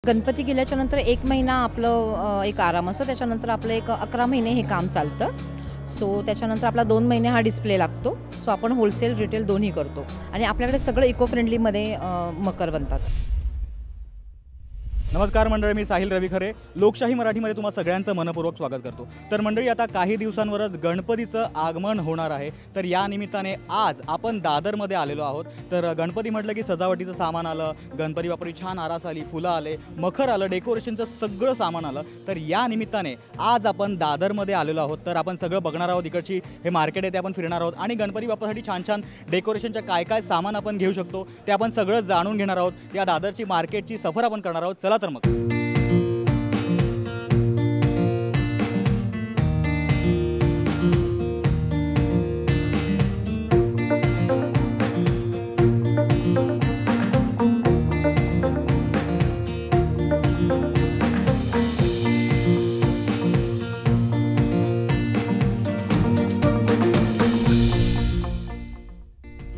गणपती गेल्याच्यानंतर 1 महिना आपलं एक आराम असतो, त्याच्यानंतर आपलं एक 11 महिने हे काम चालतं. सो त्याच्यानंतर आपला 2 महिने हा डिस्प्ले लागतो. सो आपण होलसेल रिटेल दोन्ही करतो आणि आपल्याकडे सगळं इको फ्रेंडलीमध्ये मकर बनतात. नमस्कार मंडळी, मी साहिल रवी खरे लोकशाही मराठीमध्ये तुम्हा सगळ्यांचं मनपूर्वक स्वागत करतो. तर मंडळी, आता काही दिवसांवरच गणपतीचं आगमन होणार आहे. तर या निमित्ताने आज आपण दादरमध्ये आलेलो आहोत. तर गणपती म्हटलं की सजावटीचं सामान आलं, गणपती बाप्पाची छान आरास आली, फुलं आले, मखर आलं, डेकोरेशनचं सगळं सामान आलं. तर या निमित्ताने आज आपण दादरमध्ये आलेलो आहोत. तर आपण सगळं बघणार आहोत. इकडची हे मार्केट आहे ते आपण फिरणार आहोत आणि गणपती बाप्पासाठी छान छान डेकोरेशनच्या काय काय सामान आपण घेऊ शकतो ते आपण सगळं जाणून घेणार आहोत. या दादरची मार्केटची सफर आपण करणार आहोत. चला तर मग.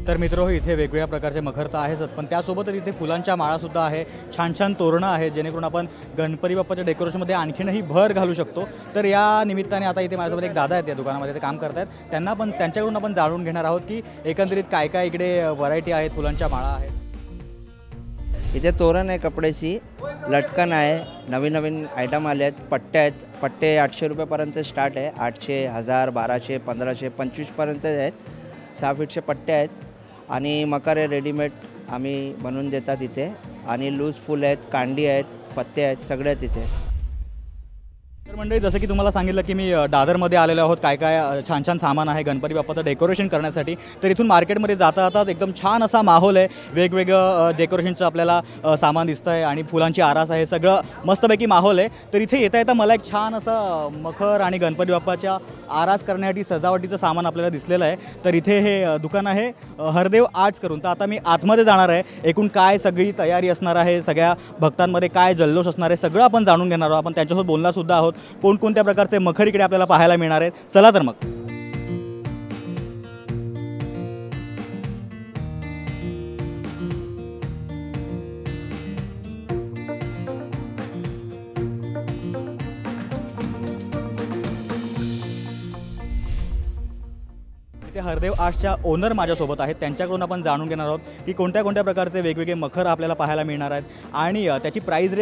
तर मित्र, इथे वेगवेगळ्या प्रकारचे मखर तर आहेच, पण त्यासोबतच इथे फुलांच्या माळासुद्धा आहे, छान छान तोरणं आहेत, जेणेकरून आपण गणपती बाप्पाच्या डेकोरेशनमध्ये आणखीनही भर घालू शकतो. तर या निमित्ताने आता इथे माझ्यासोबत एक दादा आहेत, या दुकानामध्ये ते काम करत आहेत. त्यांच्याकडून आपण जाणून घेणार आहोत की एकंदरीत काय काय इकडे व्हरायटी आहेत, फुलांच्या माळा आहेत. इथे तोरण आहे, कपड्याची लटकन आहे, नवीन नवीन आयटम आले आहेत, पट्ट्या आहेत. पट्टे 800 रुपयापर्यंत स्टार्ट आहे, 800, 1000, 1200, 1500, 25पर्यंत आहेत. 6 फीटचे पट्टे आहेत आणि मकर आहे रेडीमेड, आम्ही बनवून देतात इथे. आणि लूज फुल आहेत, कांडी आहेत, पत्ते आहेत, सगळे आहेत इथे. तर मंडळी, जसं की तुम्हाला सांगितलं की मी दादरमध्ये आलेलो आहोत. काय काय छान छान सामान आहे गणपती बाप्पाचं डेकोरेशन करण्यासाठी. तर इथून मार्केटमध्ये जाता जातात एकदम छान असा माहोल आहे. वेगवेगळं डेकोरेशनचं आपल्याला सामान दिसतं आहे आणि फुलांची आरास आहे, सगळं मस्तपैकी माहोल आहे. तर इथे येता येता मला एक छान असं मखर आणि गणपती बाप्पाच्या आरास करण्यासाठी सजावटीचं सामान आपल्याला दिसलेलं आहे. तर इथे हे दुकान आहे हरदेव आर्ट्स करून. तर आता मी आतमध्ये जाणार आहे. एकूण काय सगळी तयारी असणार आहे, सगळ्या भक्तांमध्ये काय जल्लोष असणार आहे, सगळं आपण जाणून घेणार आहोत. आपण त्यांच्यासोबत बोलणारसुद्धा आहोत. कोणकोणत्या प्रकारचे मखर इकडे आपल्याला पाहायला मिळणार आहेत. चला तर मग. इथे हरदेव आर्ट्सच्या ओनर माझ्यासोबत आहेत. त्यांच्याकडून आपण जाणून घेणार आहोत की कोणत्या कोणत्या प्रकारचे वेगवेगळे मखर आपल्याला पाहायला मिळणार आहेत आणि त्याची प्राईस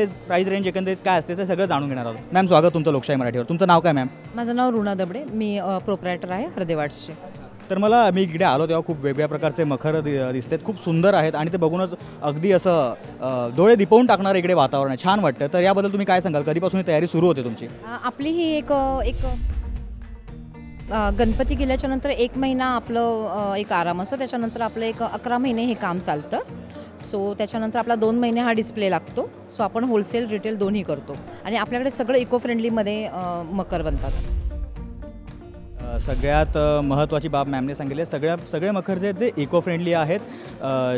रेंज एकंदरीत काय असते ते सगळं जाणून घेणार आहोत. मॅम, स्वागत तुमचं लोकशाही मराठीवर. तुमचं नाव काय मॅम? माझं नाव ऋणा दबडे, मी प्रोप्रायटर आहे हरदेव आर्ट्सचे. तर मी इकडे आलो तेव्हा खूप वेगवेगळ्या प्रकारचे मखर दिसतात, खूप सुंदर आहेत आणि ते बघूनच अगदी असं डोळे दिपवून टाकणारं इकडे वातावरण आहे, छान वाटतं. तर याबद्दल तुम्ही काय सांगाल? कधीपासून ही तयारी सुरू होते तुमची? आपली ही एक गणपती गेल्याच्यानंतर 1 महिना आपलं एक आराम असतो, त्याच्यानंतर आपलं एक 11 महिने हे काम चालतं. सो त्याच्यानंतर आपला 2 महिने हा डिस्प्ले लागतो. सो आपण होलसेल रिटेल दोन्ही करतो आणि आपल्याकडे सगळं इको फ्रेंडलीमध्ये मकर बनतात. सगळ्यात महत्त्वाची बाब मॅमने सांगितली, सगळे मखर जे आहेत ते इको फ्रेंडली आहेत,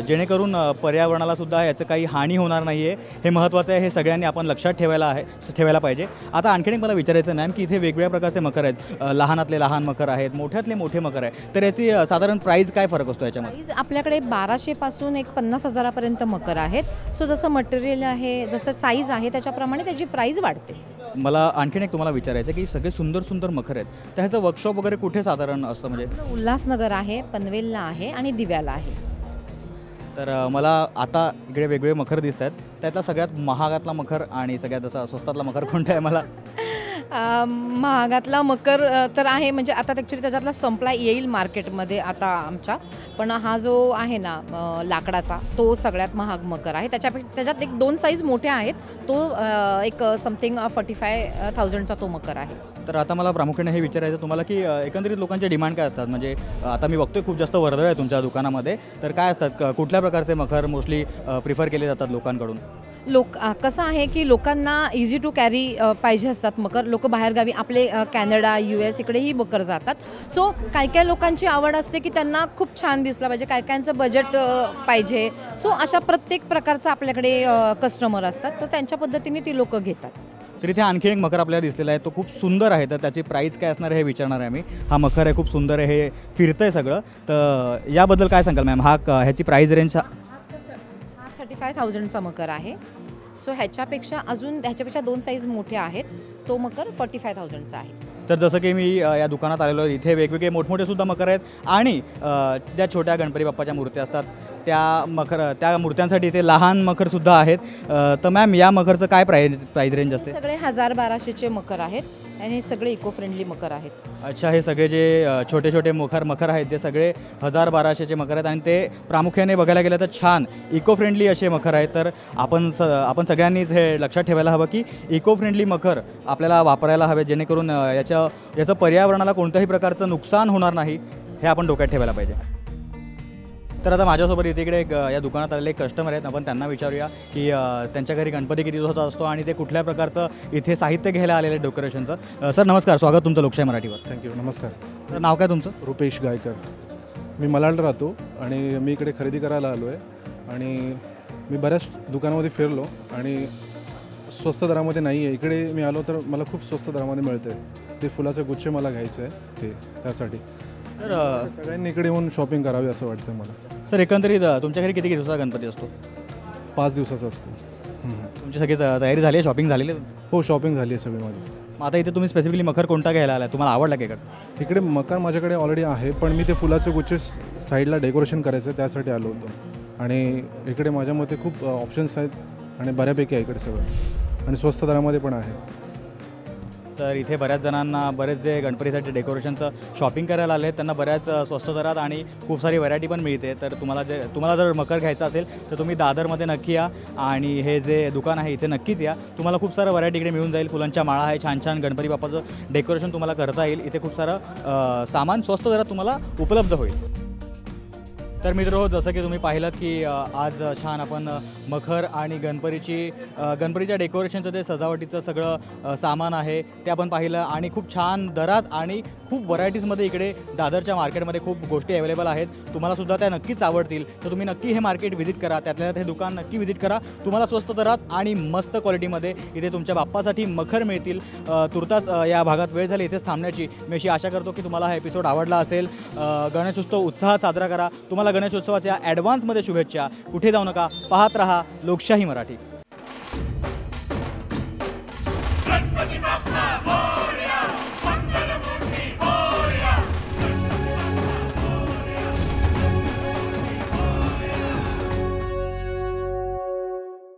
जेणेकरून पर्यावरणाला सुद्धा याचं काही हानी होणार नाही आहे. हे महत्त्वाचं आहे, हे सगळ्यांनी आपण लक्षात ठेवायला पाहिजे. आता आणखीन एक मला विचारायचं मॅम की इथे वेगवेगळ्या प्रकारचे मखर आहेत, लहानातले लहान मखर आहेत, मोठ्यातले मोठे मखर आहे. तर याची साधारण प्राईस काय फरक असतो याच्यामध्ये? प्राईज आपल्याकडे 1200 पासून एक 50,000पर्यंत मकर आहेत. सो जसं मटेरियल आहे, जसं साईज आहे, त्याच्याप्रमाणे त्याची प्राईज वाढते. मला आणखीन एक तुम्हाला विचारायचं की सगळे सुंदर सुंदर मखर आहेत, तर ह्याचं वर्कशॉप वगैरे कुठे साधारण असतं? म्हणजे उल्हासनगर आहे, पनवेलला आहे आणि दिव्याला आहे. तर मला आता इकडे वेगवेगळे मखर दिसत आहेत, त्यातला सगळ्यात महागातला मखर आणि सगळ्यात असा स्वस्तातला मखर कोणता आहे? मला महागातला मकर तर आहे, म्हणजे आता ॲक्च्युली त्याच्यातला संपला येईल मार्केटमध्ये आता आमच्या. पण हा जो आहे ना लाकडाचा, तो सगळ्यात महाग मकर आहे. त्याच्यात एक 2 साईज मोठ्या आहेत. तो एक समथिंग 45,000चा तो मकर आहे. तर आता मला प्रामुख्याने हे विचारायचं तुम्हाला की एकंदरीत लोकांचे डिमांड काय असतात? म्हणजे आता मी बघतोय खूप जास्त वर्दळ आहे तुमच्या दुकानामध्ये, तर काय असतात, कुठल्या प्रकारचे मखर मोस्टली प्रिफर केले जातात लोकांकडून? कसं आहे की लोकांना इझी टू कॅरी पाहिजे असतात मकर. लोक बाहेरगावी आपले कॅनडा, US इकडेही मकर जातात. सो काय लोकांची आवड असते की त्यांना खूप छान दिसलं पाहिजे, कायांचं बजेट पाहिजे. सो अशा प्रत्येक प्रकारचा आपल्याकडे कस्टमर असतात, तर त्यांच्या पद्धतीने ती लोक घेतात. तर इथे आणखी एक मकर आपल्याला दिसलेला आहे, तो खूप सुंदर आहे. तर त्याची प्राईस काय असणार आहे हे विचारणार आहे मी. हा मकर आहे, खूप सुंदर आहे, हे फिरतंय सगळं. तर याबद्दल काय सांगाल मॅम? ह्याची प्राईस रेंज? 35,000चा मकर आहे. सो ह्याच्यापेक्षा 2 साईज मोठ्या आहेत. तो मकर 45,000चा आहे. तर जसं की मी या दुकानात आलेलो आहे, इथे वेगवेगळे मोठमोठे सुद्धा मकर आहेत आणि ज्या छोट्या गणपती बाप्पाच्या मूर्त्या असतात त्या मूर्त्यांसाठी इथे लहान मखरसुद्धा आहेत. तर मॅम, या मखरचं काय प्राईज रेंज असते? सगळे 1,000-1,200चे मकर आहेत आणि सगळे इको फ्रेंडली मकर आहेत. अच्छा, हे सगळे जे छोटे छोटे मकर आहेत ते सगळे 1,000-1,200चे मकर आहेत आणि ते प्रामुख्याने बघायला गेलं तर छान इको फ्रेंडली असे मखर आहेत. तर आपण सगळ्यांनीच हे लक्षात ठेवायला हवं की इको फ्रेंडली मखर आपल्याला वापरायला हवे, जेणेकरून याचं पर्यावरणाला कोणत्याही प्रकारचं नुकसान होणार नाही, हे आपण डोक्यात ठेवायला पाहिजे. तर आता माझ्यासोबत इकडे या दुकानात आलेले एक कस्टमर आहेत. आपण त्यांना विचारूया की त्यांच्या घरी गणपती किती दिवसाचा असतो आणि ते कुठल्या प्रकारचं इथे साहित्य घ्यायला आलेलं आहे डेकोरेशनचं. सर नमस्कार, स्वागत तुमचं लोकशाही मराठीवर. थँक्यू. नमस्कार. तर नाव काय तुमचं? रुपेश गायकर. मी मलाड राहतो आणि मी इकडे खरेदी करायला आलो आहे आणि मी बऱ्याच दुकानामध्ये फिरलो आणि स्वस्त दरामध्ये नाही आहे. इकडे मी आलो तर मला खूप स्वस्त दरामध्ये मिळतं आहे. ते फुलाचे गुच्छे मला घ्यायचे आहे त्यासाठी. तर सगळ्यांनी इकडे येऊन शॉपिंग करावी असं वाटतं मला. सर एकंदरीत तुमच्या घरी किती दिवसाचा गणपती असतो? 5 दिवसाचा असतो. तुमची सगळी तयारी झाली आहे, शॉपिंग झालेली आहे? हो, शॉपिंग झाली आहे सगळी माझी. मग आता इथे तुम्ही स्पेसिफिकली मखर कोणता घ्यायला आला, तुम्हाला आवडला का इकडं? इकडे मकर माझ्याकडे ऑलरेडी आहे, पण मी ते फुलाचे गुच्छे साईडला डेकोरेशन करायचं आहे त्यासाठी आलो होतो. आणि इकडे माझ्या मते खूप ऑप्शन्स आहेत आणि बऱ्यापैकी आहे इकडे सगळं आणि स्वस्त दरामध्ये पण आहे. तर इथे बऱ्याच जणांना बरेच जे गणपतीसाठी डेकोरेशनचं शॉपिंग करायला आले आहेत त्यांना बऱ्याच स्वस्त दरात आणि खूप सारी व्हरायटी पण मिळते. तर तुम्हाला जर मकर घ्यायचं असेल तर तुम्ही दादरमध्ये नक्की या आणि हे जे दुकान आहे इथे नक्कीच या. तुम्हाला खूप सारं व्हरायटी इकडे मिळून जाईल. फुलांच्या माळा आहे, छान छान गणपती बाप्पाचं डेकोरेशन तुम्हाला करता येईल. इथे खूप सारं सामान स्वस्त दरात तुम्हाला उपलब्ध होईल. तर मित्र, जसं की तुम्ही पाहिलं की आज छान आपण मखर आणि गणपतीच्या डेकोरेशनचं ते सजावटीचं सगळं सामान आहे ते आपण पाहिलं आणि खूप छान दरात आणि खूप व्हरायटीजमध्ये इकडे दादरच्या मार्केटमध्ये खूप गोष्टी अवेलेबल आहेत. तुम्हालासुद्धा त्या नक्कीच आवडतील. तर तुम्ही नक्की हे मार्केट व्हिजिट करा, त्यातल्या हे दुकान नक्की व्हिजिट करा. तुम्हाला स्वस्त दरात आणि मस्त क्वालिटीमध्ये इथे तुमच्या बाप्पासाठी मखर मिळतील. तुर्तास या भागात वेळ झाली इथेच थांबण्याची. मी अशी आशा करतो की तुम्हाला हा एपिसोड आवडला असेल. गणेशोत्सव उत्साहात साजरा करा. तुम्हाला गणेशोत्सवाच्या ॲडव्हान्समध्ये शुभेच्छा. कुठे जाऊ नका, पाहत रहा लोकशाही मराठी.